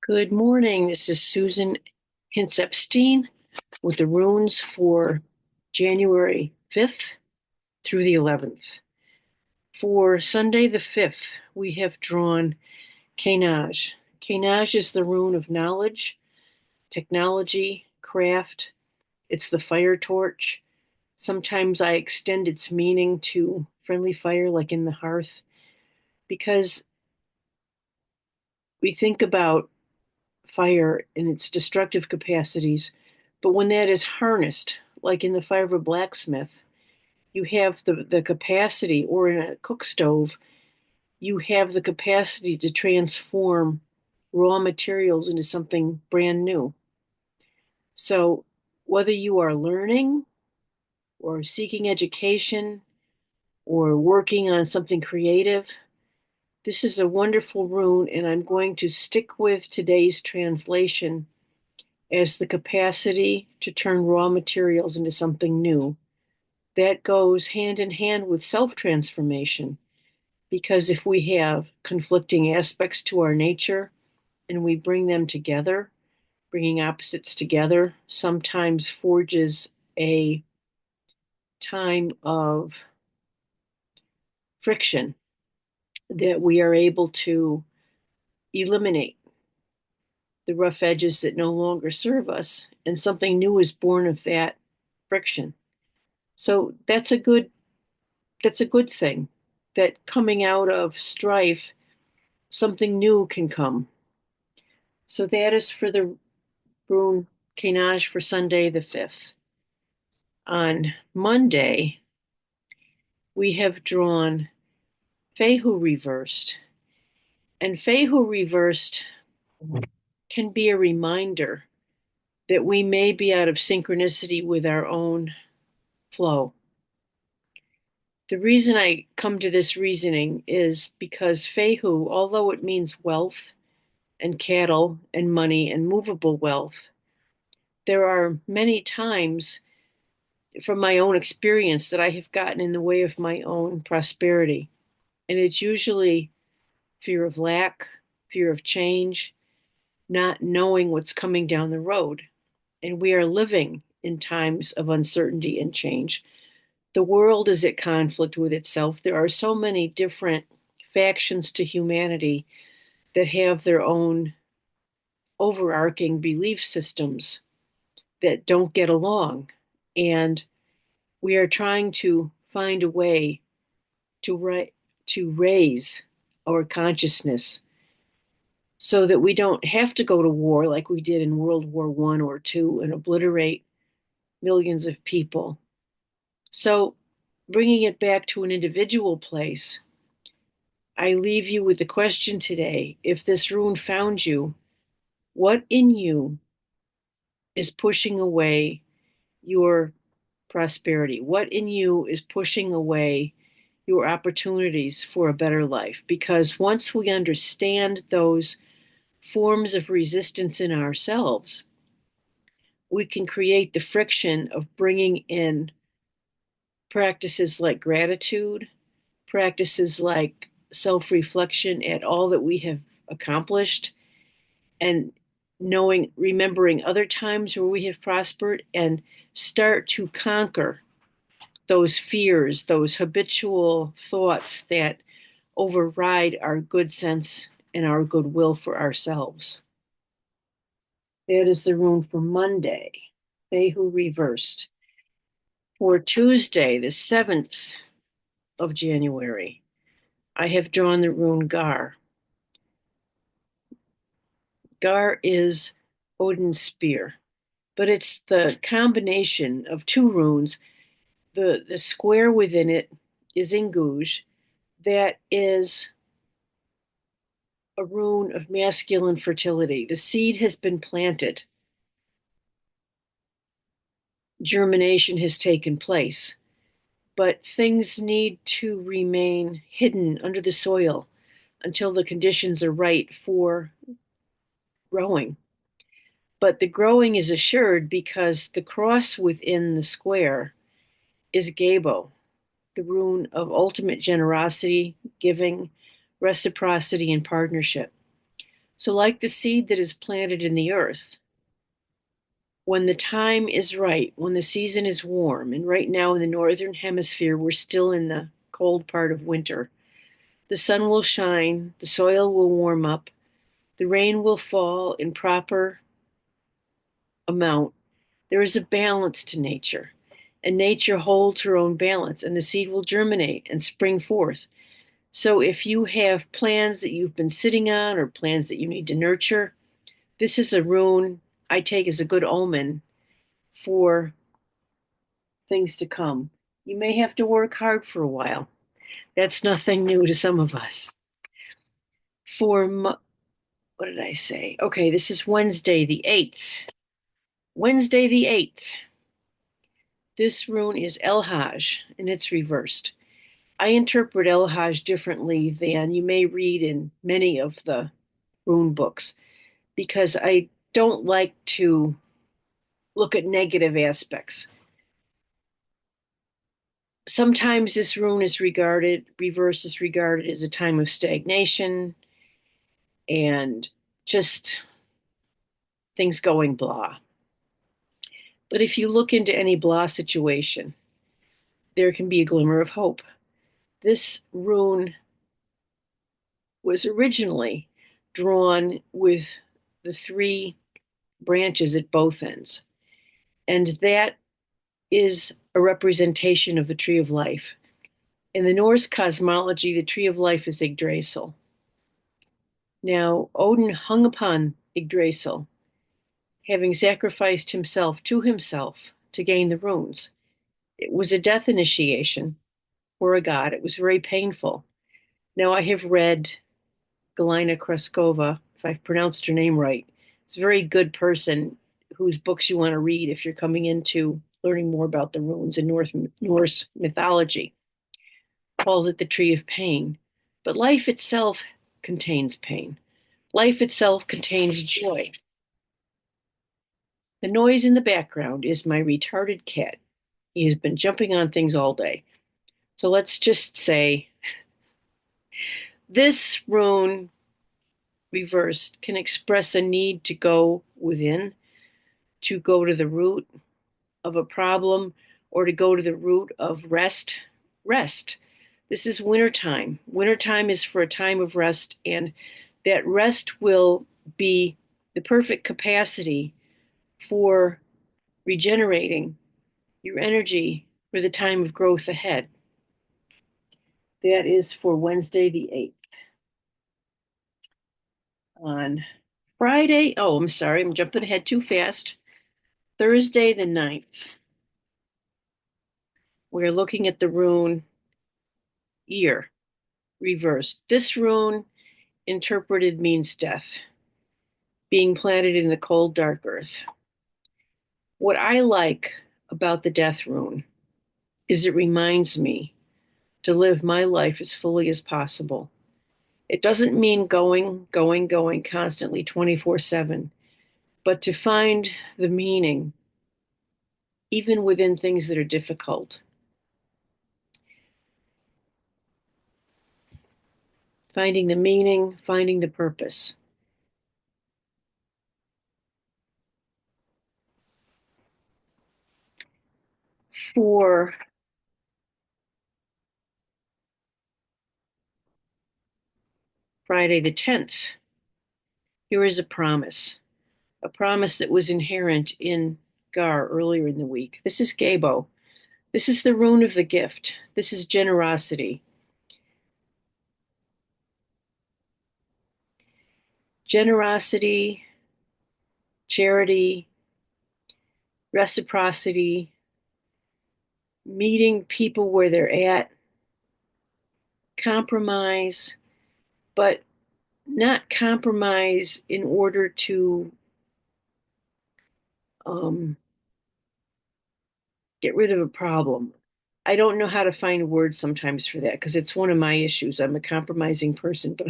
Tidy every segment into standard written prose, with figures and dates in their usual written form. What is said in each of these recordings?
Good morning. This is Susan Hintz Epstein with the runes for January 5th through the 11th. For Sunday the 5th, we have drawn Kenaj. Kenaj is the rune of knowledge, technology, craft. It's the fire torch. Sometimes I extend its meaning to friendly fire, like in the hearth, because we think about fire and its destructive capacities. But when that is harnessed, like in the fire of a blacksmith, you have the capacity, or in a cook stove, you have the capacity to transform raw materials into something brand new. So whether you are learning or seeking education or working on something creative, this is a wonderful rune, and I'm going to stick with today's translation as the capacity to turn raw materials into something new. That goes hand in hand with self transformation, because if we have conflicting aspects to our nature and we bring them together, bringing opposites together sometimes forges a time of friction that we are able to eliminate the rough edges that no longer serve us, and something new is born of that friction. So that's a good thing, that coming out of strife, something new can come. So that is for the rune Kenaj for Sunday the 5th. On Monday, we have drawn Fehu reversed. And Fehu reversed can be a reminder that we may be out of synchronicity with our own flow. The reason I come to this reasoning is because Fehu, although it means wealth and cattle and money and movable wealth, there are many times from my own experience that I have gotten in the way of my own prosperity. And it's usually fear of lack, fear of change, not knowing what's coming down the road. And we are living in times of uncertainty and change. The world is at conflict with itself. There are so many different factions to humanity that have their own overarching belief systems that don't get along. And we are trying to find a way to raise our consciousness so that we don't have to go to war like we did in World War I or II and obliterate millions of people. So, bringing it back to an individual place, I leave you with the question today: if this rune found you, what in you is pushing away your prosperity? What in you is pushing away your opportunities for a better life? Because once we understand those forms of resistance in ourselves, we can create the friction of bringing in practices like gratitude, practices like self reflection at all that we have accomplished, and remembering other times where we have prospered, and start to conquer those fears, those habitual thoughts that override our good sense and our goodwill for ourselves. That is the rune for Monday, Behu reversed. For Tuesday, the 7th of January, I have drawn the rune Gar. Gar is Odin's spear, but it's the combination of two runes. The square within it is Inguj, that is a rune of masculine fertility. The seed has been planted, germination has taken place, but things need to remain hidden under the soil until the conditions are right for growing. But the growing is assured because the cross within the square is Gabo, the rune of ultimate generosity, giving, reciprocity, and partnership. So, like the seed that is planted in the earth, when the time is right, when the season is warm, and right now in the northern hemisphere, we're still in the cold part of winter, the sun will shine, the soil will warm up, the rain will fall in proper amount. There is a balance to nature, and nature holds her own balance, and the seed will germinate and spring forth. So, if you have plans that you've been sitting on or plans that you need to nurture, this is a rune I take as a good omen for things to come. You may have to work hard for a while. That's nothing new to some of us. For what did I say? Okay, this is Wednesday the 8th. Wednesday the 8th. This rune is El Hajj, and it's reversed. I interpret El Hajj differently than you may read in many of the rune books because I don't like to look at negative aspects. Sometimes this rune is reversed is regarded as a time of stagnation and just things going blah. But if you look into any blah situation, there can be a glimmer of hope. This rune was originally drawn with the three branches at both ends. And that is a representation of the tree of life. In the Norse cosmology, the tree of life is Yggdrasil. Now, Odin hung upon Yggdrasil, having sacrificed himself to gain the runes. It was a death initiation for a god. It was very painful. Now, I have read Galina Kreskova, if I've pronounced her name right. It's a very good person whose books you want to read if you're coming into learning more about the runes in Norse mythology. Calls it the tree of pain. But life itself contains pain. Life itself contains joy. The noise in the background is my retarded cat. He has been jumping on things all day. So let's just say this rune reversed can express a need to go within, to go to the root of a problem, or to go to the root of rest. Rest. This is wintertime. Wintertime is for a time of rest, and that rest will be the perfect capacity for regenerating your energy for the time of growth ahead. That is for Wednesday the 8th. On Friday, oh, I'm sorry, I'm jumping ahead too fast. Thursday the 9th, we're looking at the rune ear reversed. This rune interpreted means death, being planted in the cold, dark earth. What I like about the death rune is it reminds me to live my life as fully as possible. It doesn't mean going constantly 24/7, but to find the meaning even within things that are difficult. Finding the meaning, finding the purpose. For Friday the 10th, here is a promise that was inherent in Gar earlier in the week. This is Gabo. This is the rune of the gift. This is generosity. Generosity, charity, reciprocity, meeting people where they're at, compromise, but not compromise in order to get rid of a problem. I don't know how to find words sometimes for that because it's one of my issues. I'm a compromising person, but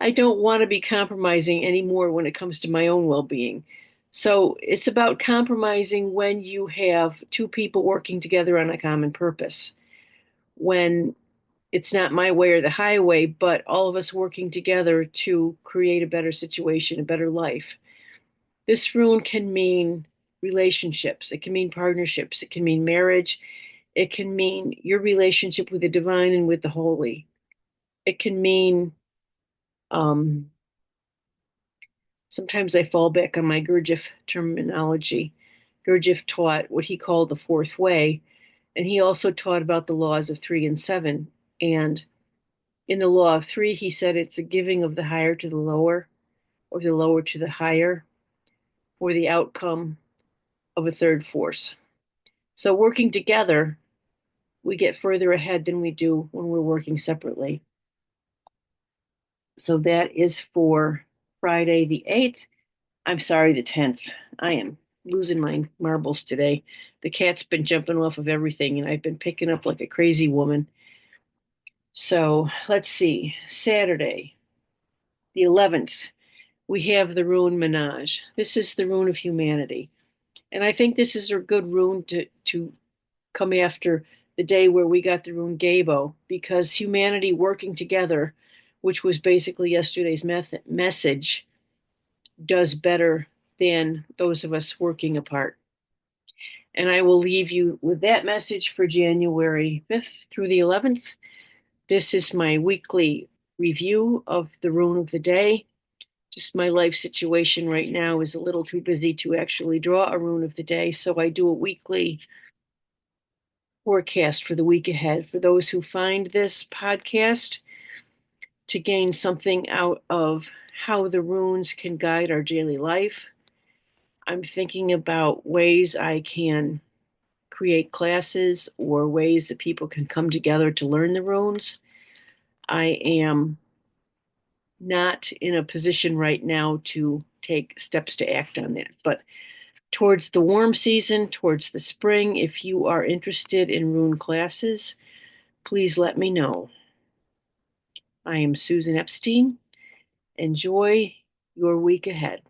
I don't want to be compromising anymore when it comes to my own well being. So it's about compromising when you have two people working together on a common purpose. When It's not my way or the highway, but all of us working together to create a better situation, a better life. This rune can mean relationships, it can mean partnerships, it can mean marriage, it can mean your relationship with the divine and with the holy. It can mean, um, sometimes I fall back on my Gurdjieff terminology. Gurdjieff taught what he called the fourth way, and he also taught about the laws of 3 and 7. And in the law of 3, he said it's a giving of the higher to the lower, or the lower to the higher, for the outcome of a third force. So working together, we get further ahead than we do when we're working separately. So that is for Friday the 8th. I'm sorry, the 10th. I am losing my marbles today. The cat's been jumping off of everything, and I've been picking up like a crazy woman. So let's see. Saturday, the 11th, we have the rune Menage. This is the rune of humanity. And I think this is a good rune to come after the day where we got the rune Gabo, because humanity working together, which was basically yesterday's message, does better than those of us working apart. And I will leave you with that message for January 5th through the 11th. This is my weekly review of the rune of the day. Just my life situation right now is a little too busy to actually draw a rune of the day, so I do a weekly forecast for the week ahead. For those who find this podcast to gain something out of how the runes can guide our daily life, I'm thinking about ways I can create classes or ways that people can come together to learn the runes. I am not in a position right now to take steps to act on that, but towards the warm season, towards the spring, if you are interested in rune classes, please let me know. I am Susan Epstein. Enjoy your week ahead.